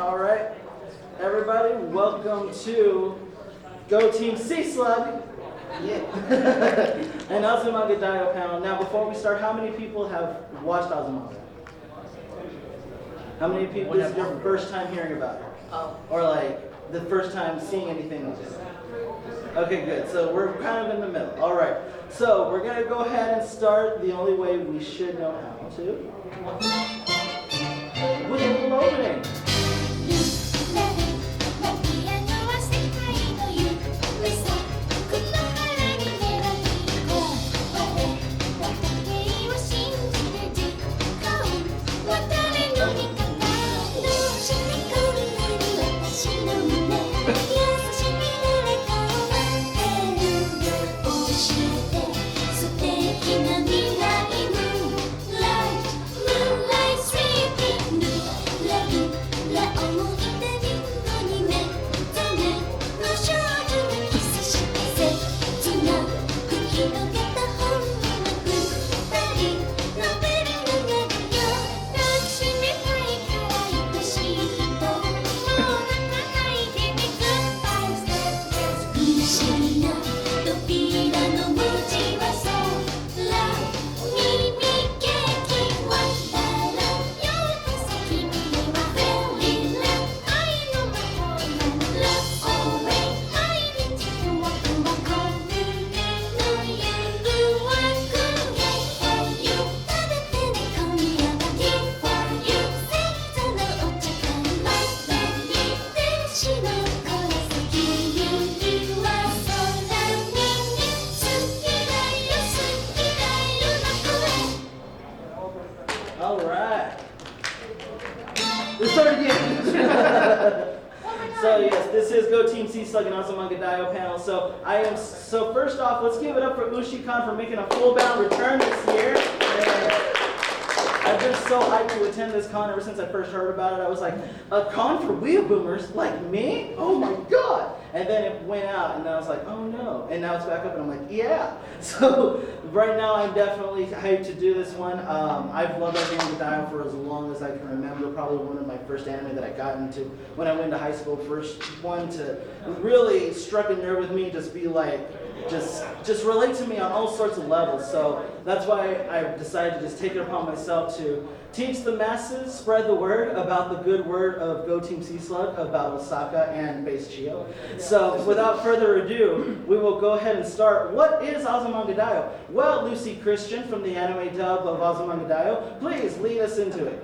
All right, everybody, welcome to Go Team Seaslug. Yeah. And Azumanga Daioh panel. Now, before we start, how many people have watched Azumanga? How many people, this is your first time hearing about it? Oh. Or like the first time seeing anything of it? Okay, good. So we're kind of in the middle. All right. So we're going to go ahead and start the only way we should know how to. With a little opening. All right. Let's start again. So yes, this is Go Team Seaslug and Azumanga Daioh panel. So first off, let's give it up for Ushicon for making a full-bound return this year. I've been so hyped to attend this con ever since I first heard about it. I was like, a con for wheel boomers like me? Oh my god! And then it went out, and I was like, oh no. And now it's back up, and I'm like, yeah. So right now, I'm definitely hyped to do this one. I've loved Azumanga Daioh for as long as I can remember. Probably one of my first anime that I got into when I went to high school. First one to really struck a nerve with me, just be like, just relate to me on all sorts of levels. So that's why I decided to just take it upon myself to teach the masses, spread the word about the good word of Go Team Seaslug, about Osaka and Base Chio. So without further ado, we will go ahead and start. What is Azumanga Daioh? Well, Lucy Christian from the anime dub of Azumanga Daioh, please lead us into it.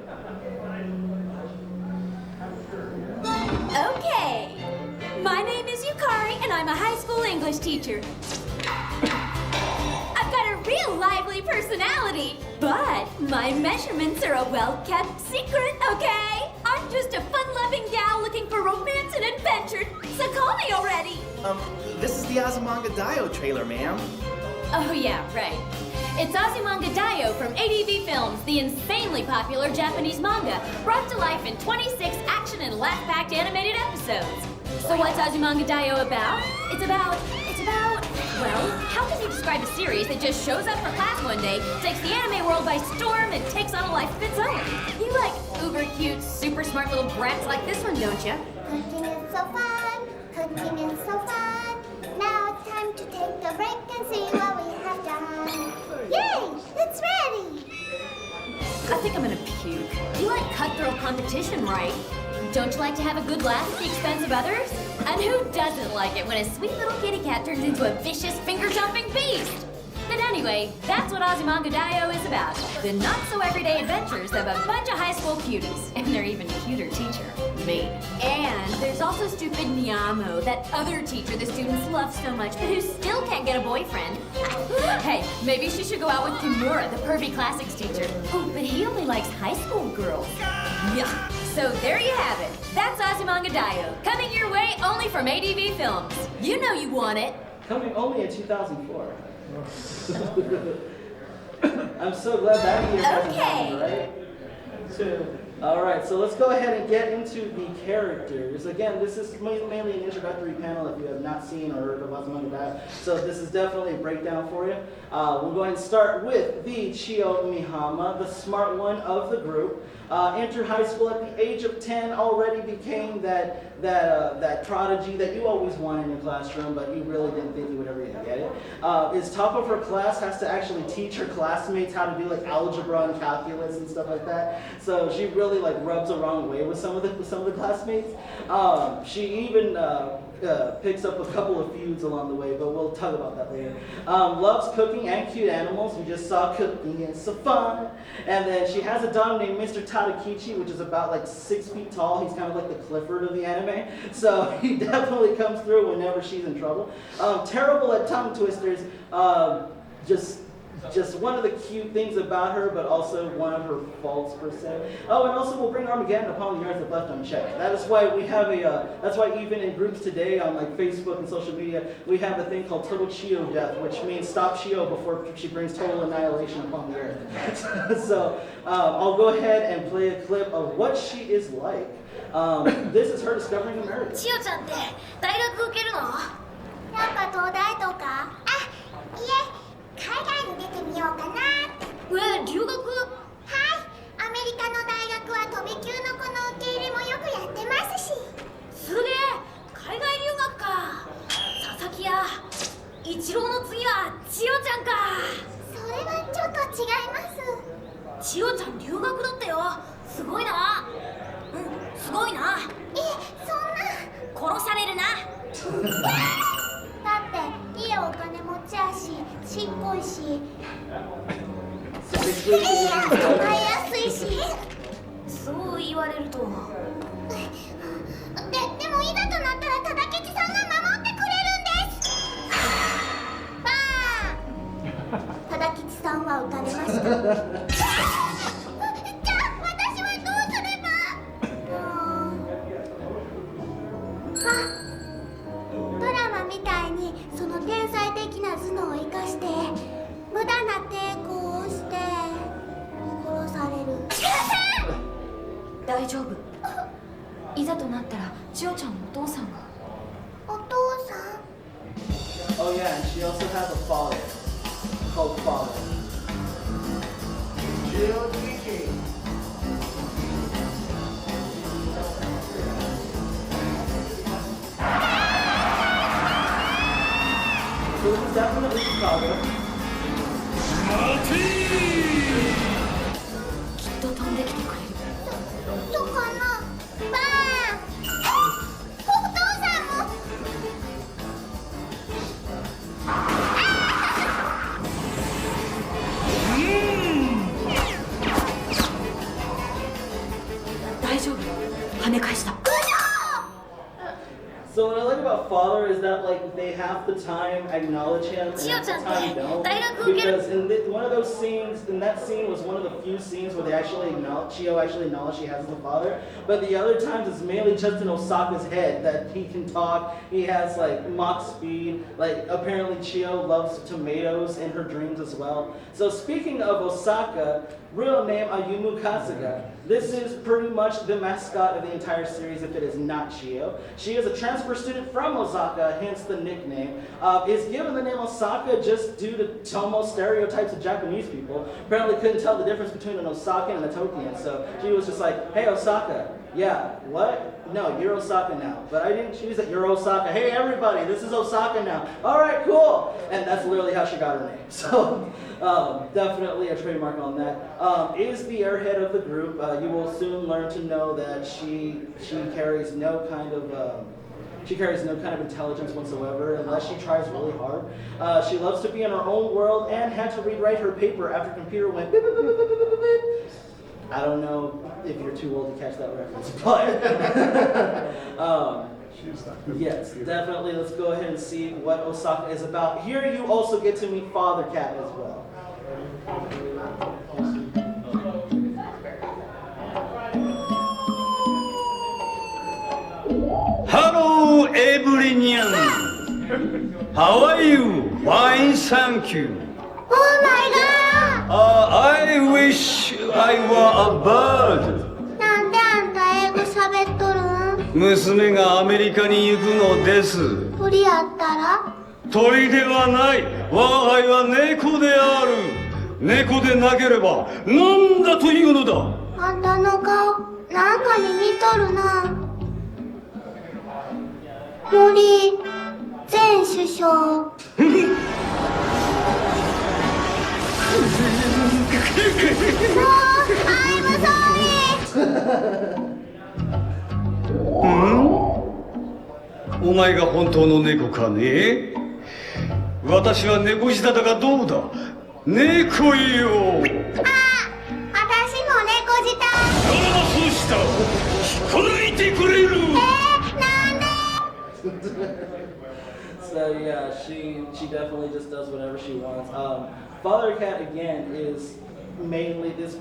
Okay. My name is Yukari, and I'm a high school English teacher. I've got a real lively personality, but my measurements are a well-kept secret, okay? I'm just a fun-loving gal looking for romance and adventure, so call me already. This is the Azumanga Daioh trailer, ma'am. Oh yeah, right. It's Azumanga Daioh from ADV Films, the insanely popular Japanese manga, brought to life in 26 action and laugh-packed animated episodes. So what's Azumanga Daioh about? It's about, well, how can you describe a series that just shows up for class one day, takes the anime world by storm, and takes on a life of its own? You like uber cute, super smart little brats like this one, don't you? Cooking is so fun, cooking is so fun. Now it's time to take a break and see what we have done. Yay, it's ready. I think I'm gonna puke. You like cutthroat competition, right? Don't you like to have a good laugh at the expense of others? And who doesn't like it when a sweet little kitty cat turns into a vicious finger-jumping beast? But anyway, that's what Azumanga Daioh is about. The not-so-everyday adventures of a bunch of high school cuties. And their even cuter teacher, me. And there's also stupid Nyamo, that other teacher the students love so much, but who still can't get a boyfriend. Hey, maybe she should go out with Kimura, the pervy classics teacher. Oh, but he only likes high school girls. Yuck. So there you have it. That's Azumanga Daioh, coming your way only from ADV Films. You know you want it. Coming only in 2004. I'm so glad that year hasn't happened, right? All right, so let's go ahead and get into the characters. Again, this is mainly an introductory panel if you have not seen or heard of Azumanga Daioh. So this is definitely a breakdown for you. We'll go ahead and start with the Chio Mihama, the smart one of the group. Entered high school at the age of 10, already became that prodigy that you always wanted in your classroom, but you really didn't think you would ever get it. Is top of her class, has to actually teach her classmates how to do like algebra and calculus and stuff like that. So she really like rubs the wrong way with some of the classmates. She even picks up a couple of feuds along the way, but we'll talk about that later. Loves cooking and cute animals. We just saw cooking, it's so fun. And then she has a dog named Mr. Tadakichi, which is about like 6 feet tall. He's kind of like the Clifford of the anime. So he definitely comes through whenever she's in trouble. Terrible at tongue twisters. Just one of the cute things about her, but also one of her faults per se. Oh, and also we'll bring Armageddon upon the earth if left unchecked. That is why we have that's why even in groups today on like Facebook and social media, we have a thing called total Chio death, which means stop Chio before she brings total annihilation upon the earth. So I'll go ahead and play a clip of what she is like. This is her discovering America. 千代ちゃんって大学受けるの？やっぱ東大とか？あ、いえ。海外に出てみようかなって。留学？はい、アメリカの大学は飛び級の子の受け入れもよくやってますし。すげえ、海外留学か。佐々木や一郎の次は千代ちゃんか。それはちょっと違います。千代ちゃん留学だってよ。すごいな。すごいな。そんな殺されるな。だって家お金持ちやし、ちっこいし、捕まえやすいし。そう言われると。でもいざとなったら忠吉さんが守ってくれるんです。バーン。忠吉さんは撃たれました。じゃあ私はどうすれば？ドラマみたいにその天才的な頭脳を生かして無駄な抵抗をして殺される。大丈夫。いざとなったら千代ちゃんのお父さんが。お父さん。Oh yeah, and she also has a father called Father. So this is definitely Chicago. きっと飛んできてくれる。そうかな。バーン。お父さんも。大丈夫。跳ね返した。So what I like about Father is that like they half the time acknowledge him and half the time don't. Because in one of those scenes, in that scene was one of the few scenes where they actually acknowledge, Chio actually acknowledged she has a father. But the other times it's mainly just in Osaka's head that he can talk. He has like Mach speed. Like apparently Chio loves tomatoes in her dreams as well. So speaking of Osaka, real name Ayumu Kasuga. This is pretty much the mascot of the entire series if it is not Chio. She is a transfer student from Osaka, hence the nickname. Is given the name Osaka just due to Tomo stereotypes of Japanese people. Apparently couldn't tell the difference between an Osakan and a Tokian, so she was just like, hey Osaka, yeah, what? No, you're Osaka now. But I didn't choose it, you're Osaka. Hey everybody, this is Osaka now. Alright, cool. And that's literally how she got her name. So definitely a trademark on that. Is the airhead of the group. You will soon learn to know that she carries no kind of intelligence whatsoever unless she tries really hard. She loves to be in her own world and had to rewrite her paper after computer went beep, beep, beep, beep, beep, beep, beep. I don't know if you're too old to catch that reference, but yes, definitely. Let's go ahead and see what Osaka is about. Here you also get to meet Father Cat as well. Hello, everyone. How are you? Fine, thank you. Oh my god! I wish I were a bird. なんであんた英語喋っとるん？娘がアメリカに行くのです。鳥やったら？鳥ではない。我が輩は猫である。猫でなければ何だというのだ。あんたの顔、なんかに似とるな。森前首相。I'm sorry! お前が本当の猫かね？私は猫舌だがどうだ？猫よ！あ、私も猫舌。俺もそうした！こらえてくれる！なんで？ So yeah, she definitely just does whatever she wants. Father Cat again is mainly this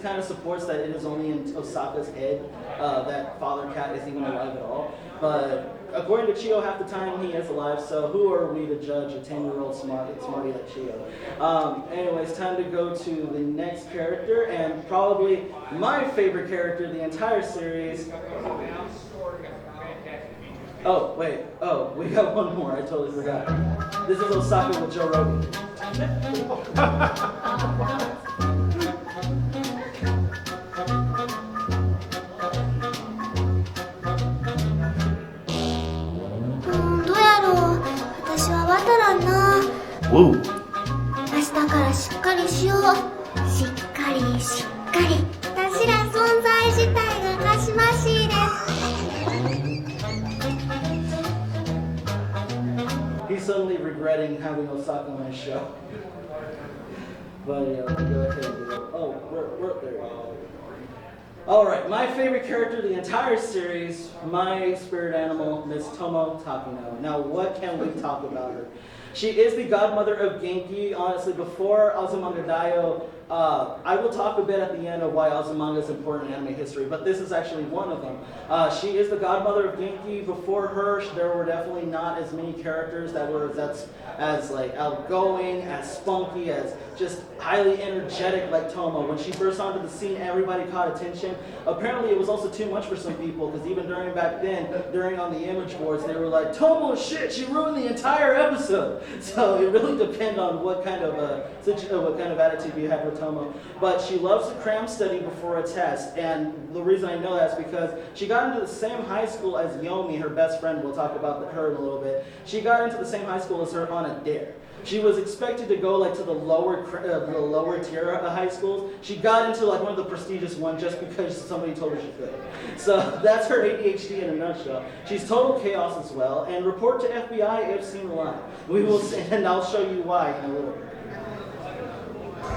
kind of supports that it is only in Osaka's head that Father Cat is even alive at all. But according to Chio, half the time he is alive. So who are we to judge a 10-year-old smarty like Chio? Anyways, time to go to the next character, and probably my favorite character of the entire series. Oh, wait. Oh, we got one more. I totally forgot. This is Osaka with Joe Rogan. どうやろう。私は渡らんな。Woo. 明日からしっかりしよう。しっかりしっかり。私ら存在自体がかしましいです。 He's suddenly regretting having Osaka on his show. But yeah, we'll go ahead and do it. Oh, we're there. Alright, my favorite character of the entire series, my spirit animal, Miss Tomo Takino. Now, what can we talk about her? She is the godmother of Genki. Honestly, before Azumanga Daioh, I will talk a bit at the end of why Azumanga is important in anime history, but this is actually one of them. She is the godmother of Genki. Before her, there were definitely not as many characters that's as like outgoing, as spunky, as just highly energetic like Tomo. When she burst onto the scene, everybody caught attention. Apparently, it was also too much for some people, because even back then, on the image boards, they were like, Tomo, shit, she ruined the entire episode. So it really depends on what kind of attitude you have with Tomo. But she loves to cram study before a test, and the reason I know that is because she got into the same high school as Yomi, her best friend. We'll talk about her in a little bit. She got into the same high school as her on a dare. She was expected to go like to the lower tier of high schools. She got into like one of the prestigious ones just because somebody told her she could. So that's her ADHD in a nutshell. She's total chaos as well, and report to FBI if seen alive. We will see, and I'll show you why in a little bit.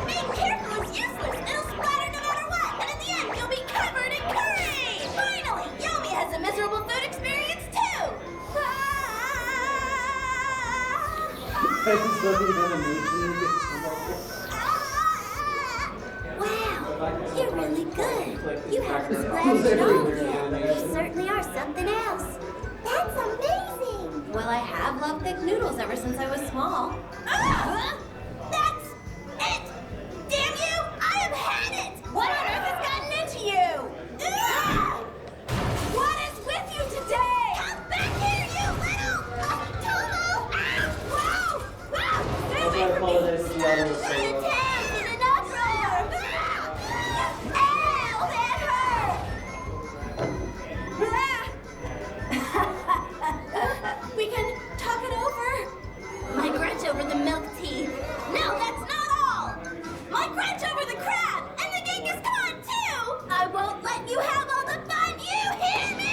Being careful is useless. It'll splatter no matter what, and in the end, you'll be covered in curry. Finally, Yomi has a miserable food experience too. Wow, you're really good. You haven't splashed at all yet, but you certainly are something else. That's amazing. Well, I have loved thick noodles ever since I was small. That's it! Damn you! I have had it! What on earth has gotten into you? What is with you today? Come back here, you little... Tomo! Whoa! Whoa! Stay away from me! Run in town in an uproar! Ow! That hurt! We can talk it over. My grudge over the milk tea. No, that's not all. My grudge over the crab and the Genghis Khan too. I won't let you have all the fun. You hear me?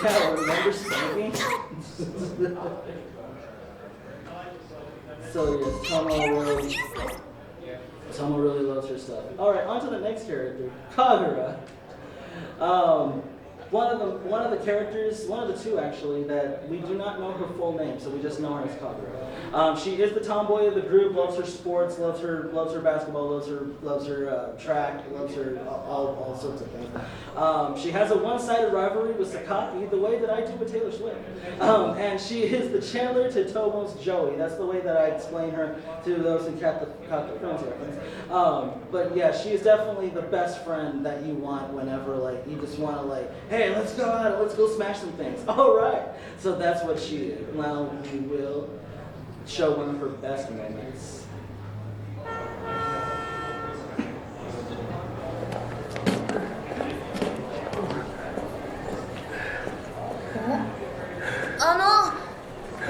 Yeah, remember spanking? So yes, Tomo really loves her stuff. Alright, on to the next character, Kagura. One of the characters, one of the two actually, that we do not know her full name, so we just know her as Kagura. She is the tomboy of the group, loves her sports, loves her basketball, loves her track, loves her all sorts of things. She has a one-sided rivalry with Sakaki, the way that I do with Taylor Swift. And she is the Chandler to Tomo's Joey. That's the way that I explain her to those who caught the Friends reference. But yeah, she is definitely the best friend that you want whenever like you just want to like, hey, let's go out, let's go smash some things. All right. So that's what she is. Now we will show one of her best moments.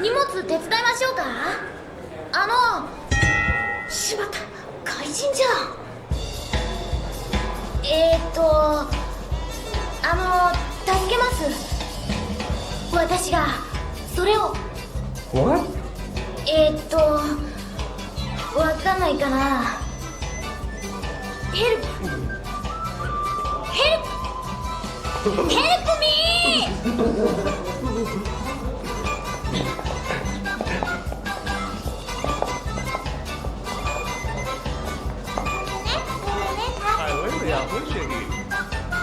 荷物手伝いましょうか。しまった、怪人じゃん。助けます。私がそれを。What? わかんないかな。ヘルプミー。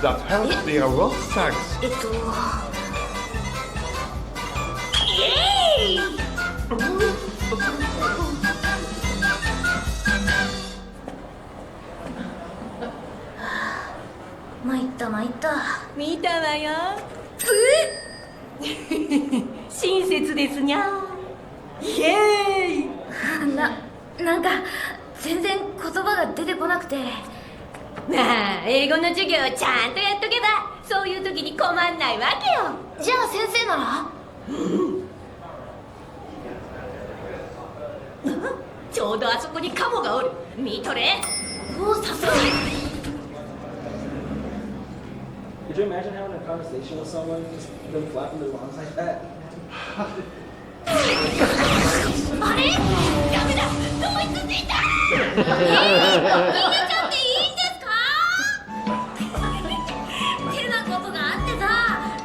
That helps the rock sax. イエーイ。参った見たわよ。親切ですにゃ。イエーイ。なんか全然言葉が出てこなくて。まあ英語の授業をちゃんとやっとけばそういう時に困んないわけよ。じゃあ先生なら？ちょうどあそこにカモがおる。見とれ。おお、さすが。 Could you imagine having a conversation with someone, just them flapping their lungs like that? あれ？ダメだ。同一ついた。逃げちゃっていいんですか？変なことがあってさ、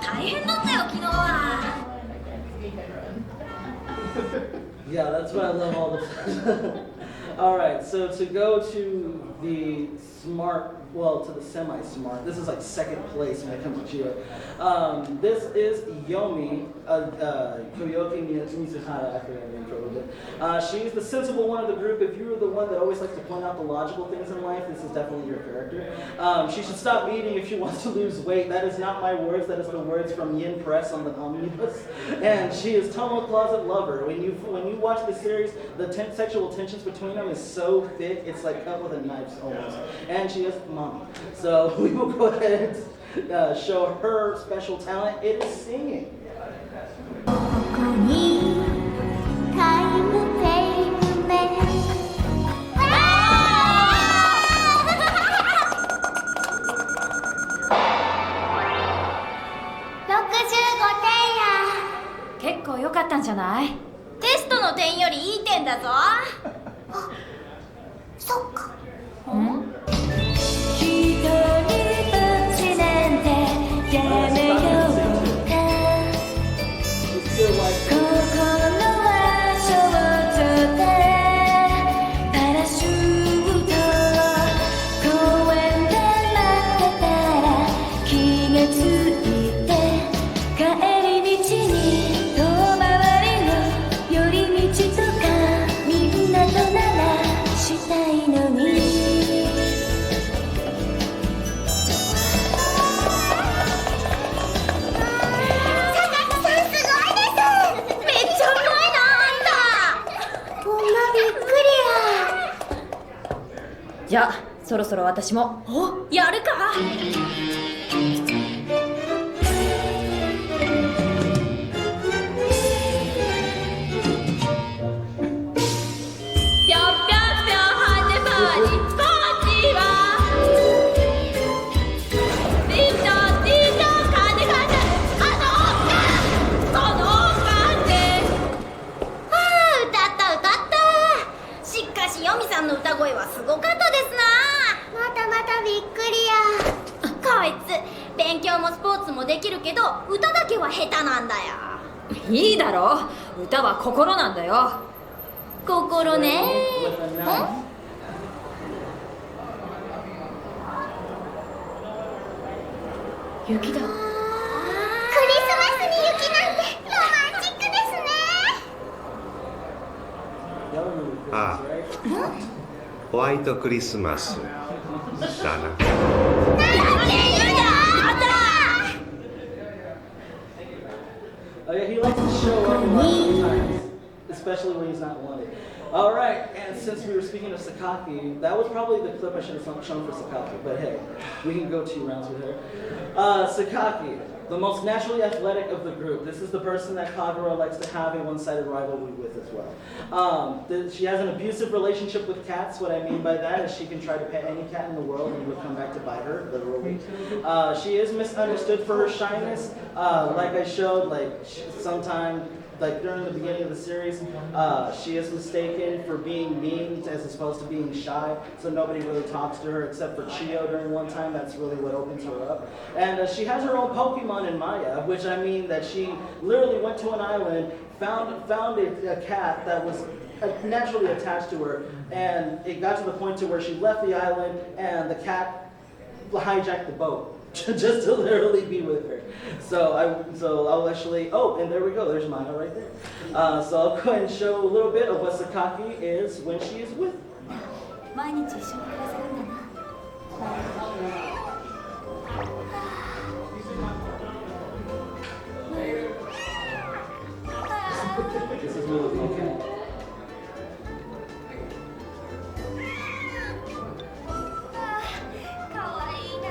大変だったよ昨日は。Yeah, that's what I love all the time. All right, so to go to the smart, well, to the semi-smart, this is like second place when it comes to Chio. This is Yomi, Koyoki Mizuhara, I forget the intro of it. She's the sensible one of the group. If you're the one that always likes to point out the logical things in life, this is definitely your character. She should stop eating if she wants to lose weight. That is not my words, that is the words from Yin Press on the omnibus. And she is Tomo Closet Lover. When you watch the series, the sexual tensions between them is so thick, it's like cut with a knife almost. And she is mommy. So we will go ahead and show her special talent. It is singing. ここにタイムテーブルね。65点や。結構良かったんじゃない？テストの点よりいい点だぞ。そっか。一人ぼっちなんてやめようか。心は少女でパラシュート公園で待ってたら気がついて帰り道に遠回りの寄り道とかみんなとならしたいのに。じゃあそろそろ私もやるか。ぴょんぴょんぴょんはねぱにこっちはリントリントカネカネこの音で歌ったしかしヨミさんの歌声はすごかったですな。またびっくりや。こいつなんだよ。いいだろ、歌は心なんだよ。心ね。 With a knife. 雪だ。クリスマスに雪なんてロマンチックですね。 Y'all remember Christmas, Ah. right? ホワイトクリスマスだな。Oh yeah, he likes to show up a lot of times, especially when he's not wanted. All right, and since we were speaking of Sakaki, that was probably the clip I should have shown for Sakaki, but hey, we can go 2 rounds with her. Sakaki, the most naturally athletic of the group. This is the person that Kagura likes to have a one-sided rivalry with as well. She has an abusive relationship with cats. What I mean by that is she can try to pet any cat in the world and it would come back to bite her, literally. She is misunderstood for her shyness. Like I showed, sometime during the beginning of the series, she is mistaken for being mean as opposed to being shy, so nobody really talks to her except for Chio during one time. That's really what opens her up. And she has her own Pokemon in Maya, which I mean that she literally went to an island, found a cat that was naturally attached to her, and it got to the point to where she left the island and the cat hijacked the boat. Just to literally be with her. So I'll actually, oh, and there we go, there's Maya right there. So I'll go ahead and show a little bit of what Sakaki is when she is with. 毎日一緒に暮らせるんだな。 This is really okay. かわいいな。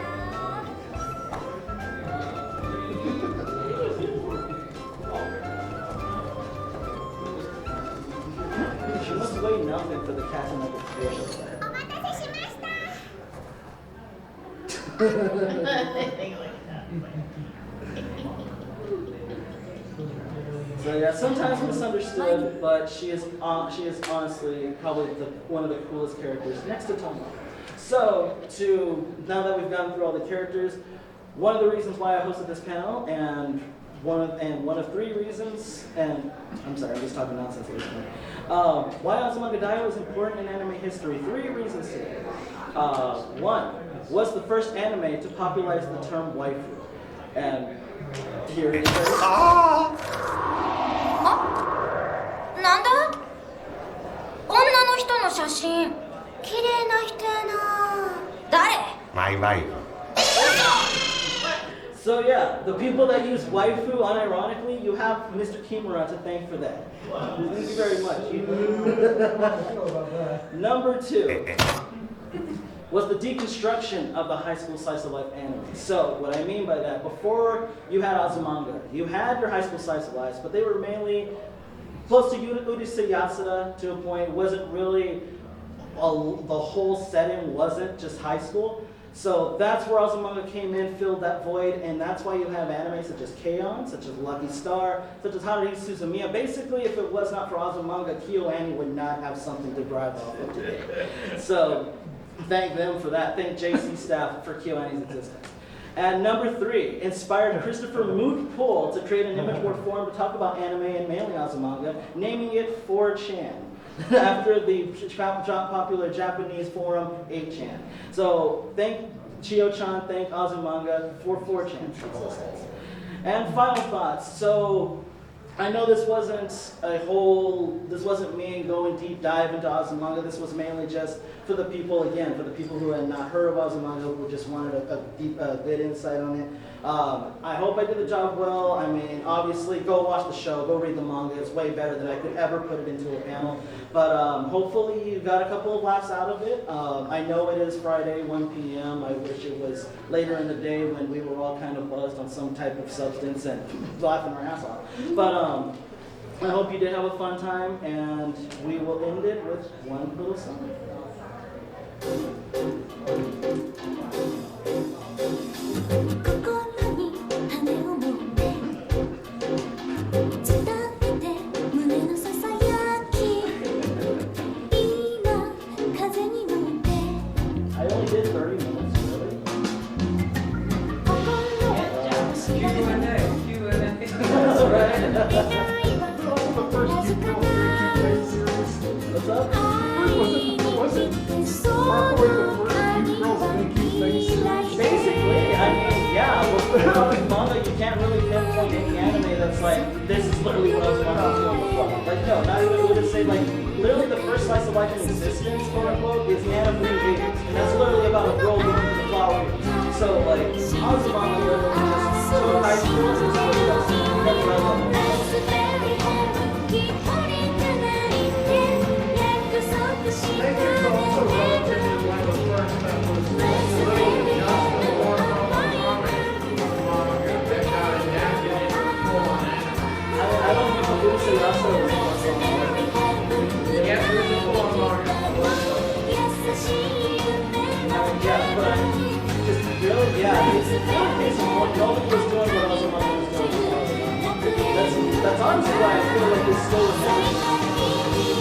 She must weigh nothing for the cat to make a fish. お待たせしました。 So yeah, sometimes misunderstood, but she is honestly probably one of the coolest characters next to Tomo. So now that we've gone through all the characters, one of the reasons why I hosted this panel, and one of 3 reasons, and I'm sorry, I'm just talking nonsense at this point. Why Azumanga Daioh is important in anime history. 3 reasons today. 1 was the first anime to popularize the term waifu, and here it is. なんだ？女の人の写真。綺麗な人やな。誰？マイワイフ。 So yeah, the people that use waifu, unironically, you have Mr. Kimura to thank for that. Thank you very much. Number 2 was the deconstruction of the high school slice of life anime. So what I mean by that, before you had Azumanga, you had your high school slice of life, but they were mainly close to Urusei Yasuda to a point. It wasn't really, the whole setting wasn't just high school. So that's where Azumanga came in, filled that void, and that's why you have anime such as K-On!, such as Lucky Star, such as Haruhi Suzumiya. Basically, if it was not for Azumanga, KyoAni would not have something to drive off of today. So thank them for that. Thank JC staff for KyoAni's existence. And number 3, inspired Christopher Moot Pool to create an image board forum to talk about anime and mainly Azumanga, naming it 4chan. After the popular Japanese forum 8chan. So thank Chio-chan, thank Azumanga for 4chan's existence. And final thoughts. So I know this wasn't me going deep dive into Azumanga. This was mainly just for the people who had not heard of Azumanga, who just wanted a good insight on it. I hope I did the job well. I mean, obviously, go watch the show, go read the manga. It's way better than I could ever put it into a panel. But hopefully you got a couple of laughs out of it. I know it is Friday, 1 p.m. I wish it was later in the day when we were all kind of buzzed on some type of substance and laughing our ass off. But I hope you did have a fun time, and we will end it with one little song. じゃあ Q&A What's up? Basically, I mean, yeah, with manga, you can't really pinpoint any anime that's like, this is literally what I was doing before. Like, no, not even would it say, like, literally the first slice of life in existence, quote unquote, is Anna Green Gables. And that's literally about a girl going through the flower fields. So, like, Azumanga literally just took high school and that's what I love. I don't think I'm going to say last time. Yeah, but just really, yeah, it's really what nobody was doing what Azumanga was doing. That's honestly why I feel like it's still a thing.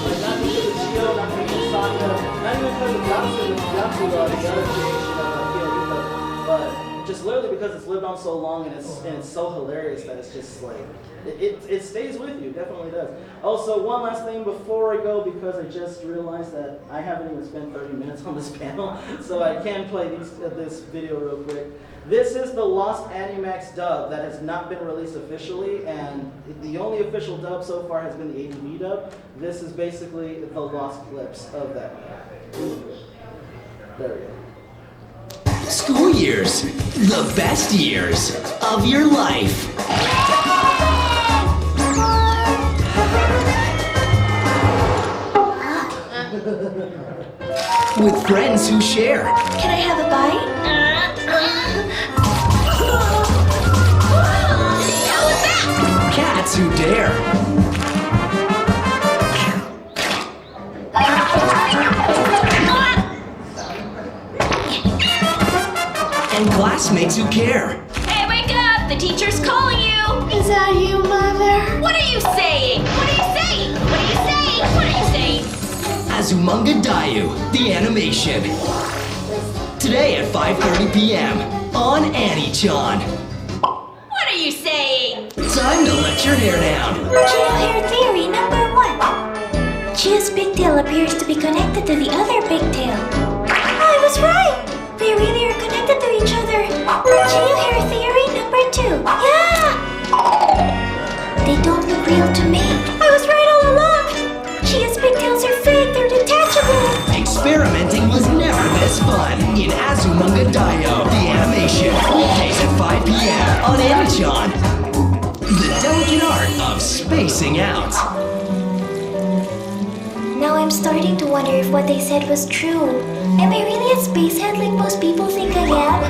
Like, not because of Chio, not because of Saka, not even because of Yatsu, the other creation of Kiyohito, but just literally because it's lived on so long and it's so hilarious that it's just like, it stays with you, definitely does. Also, one last thing before I go, because I just realized that I haven't even spent 30 minutes on this panel, so I can play this video real quick. This is the Lost Animax dub that has not been released officially, and the only official dub so far has been the ADV dub. This is basically the lost clips of that. There we go. School years, the best years of your life. With friends who share. Can I have a bite? Cats who dare. And classmates who care. Hey, wake up! The teacher's calling you! Is that you, Mother? What are you saying? What are you saying? What are you saying? What are you saying? Azumanga Daioh, the animation. Today at 5:30 p.m. on Annie-chan. What are you saying? Time to let your hair down. Geo hair theory number 1. Geo's pigtail appears to be connected to the other pigtail. I was right! They really are connected to each other. Geo hair theory number 2. Yeah! They don't look real to me. I was right all along! Geo's pigtails are fake, they're detachable! Experimenting was never this fun in Azumanga Daioh, the animation. Weekdays at 5 p.m. on Annie-chan. The delicate art of spacing out. Now I'm starting to wonder if what they said was true. Am I really a spacehead like most people think I am?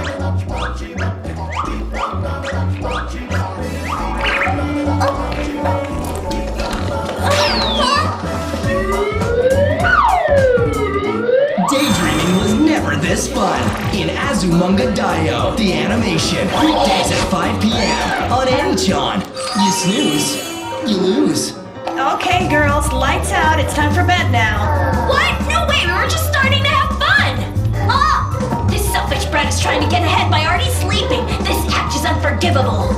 Daydreaming was never this fun in Azumanga Daioh, the animation. Weekdays at 5 p.m. on Annie-chan. You snooze, you lose. Okay, girls, lights out. It's time for bed now. What? No way, we were just starting to have fun! Oh! This selfish brat is trying to get ahead by already sleeping. This act is unforgivable.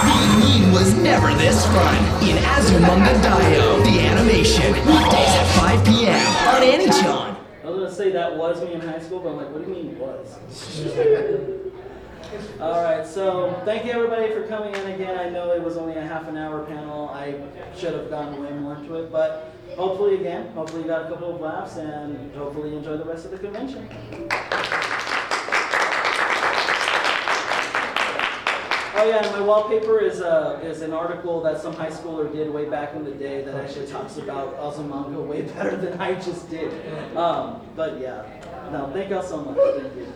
Being mean was never this fun in Azumanga Daioh, the animation. Weekdays at 5 p.m. on Annie-chan. I was gonna say that was me in high school, but I'm like, what do you mean was? Alright, so thank you everybody for coming in again. I know it was only a half an hour panel. I should have gone way more into it, but hopefully you got a couple of laughs and hopefully you enjoy the rest of the convention. Oh yeah, and my wallpaper is an article that some high schooler did way back in the day that actually talks about Azumanga way better than I just did. But yeah, no, thank y'all so much. Thank you.